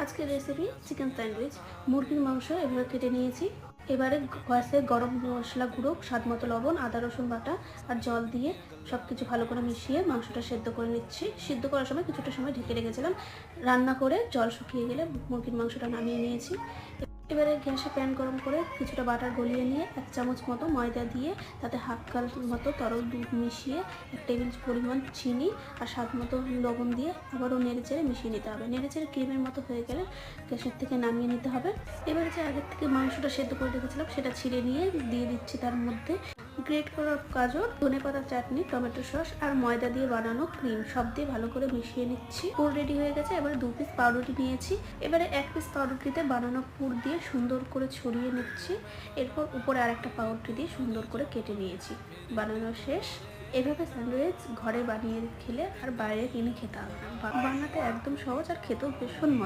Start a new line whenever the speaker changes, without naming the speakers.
আজকের recipe chicken sandwich. মুরগির মাংস এভাবে কেটে নিয়েছি। এবারে গ্যাসে গরম মশলা গুঁড়ো, স্বাদ মতো লবণ, আদা রসুন বাটা আর জল দিয়ে সব কিছু ভালো করে মিশিয়ে মাংসটা সেদ্ধ করে নিচ্ছি। সিদ্ধ করার সময় কিছুটা সময় ঢেকে রেখেছিলাম। রান্না করে জল শুকিয়ে গেলে মুরগির মাংসটা নামিয়ে নিয়েছি। এবারে গ্যাসে প্যান গরম করে কিছুটা বাটার গলিয়ে নিয়ে 1 চামচ মতো ময়দা দিয়ে তাতে হাফ কাপ মতো তরল দুধ মিশিয়ে 1 টেবিল পরিমাণ চিনি আর স্বাদ মতো লবণ দিয়ে আবারও নেড়েচেড়ে মিশিয়ে নিতে হবে। নেড়েচেড়ে ক্রিমের মতো হয়ে গেলে গ্যাসের থেকে নামিয়ে নিতে হবে। এবারে যে আগের থেকে মাংসটা সেদ্ধ করে রেখেছিলাম সেটা ছিঁড়ে নিয়ে দিয়ে দিচ্ছি তার মধ্যে গ্রেট করা গাজর, ধনেপাতা চাটনি, টমেটো সস আর ময়দা দিয়ে বানানো ক্রিম সব দিয়ে ভালো করে মিশিয়ে নিচ্ছি। পুর রেডি হয়ে গেছে। এবারে 2 পিস পাউরুটি নিয়েছি। এবারে 1 পিস পাউরুটিতে বানানো পুর দিয়ে সুন্দর করে ছড়িয়ে নিচ্ছি। এরপর উপরে আরেকটা পাউরুটি দিয়ে সুন্দর করে কেটে নিয়েছি। বানানো শেষ। এভাবে স্যান্ডউইচ ঘরে বানিয়ে খেলে আর বাইরে কিনে খেতে হবে না। বানাতে একদম সহজ আর খেতেও ভীষণ মজা।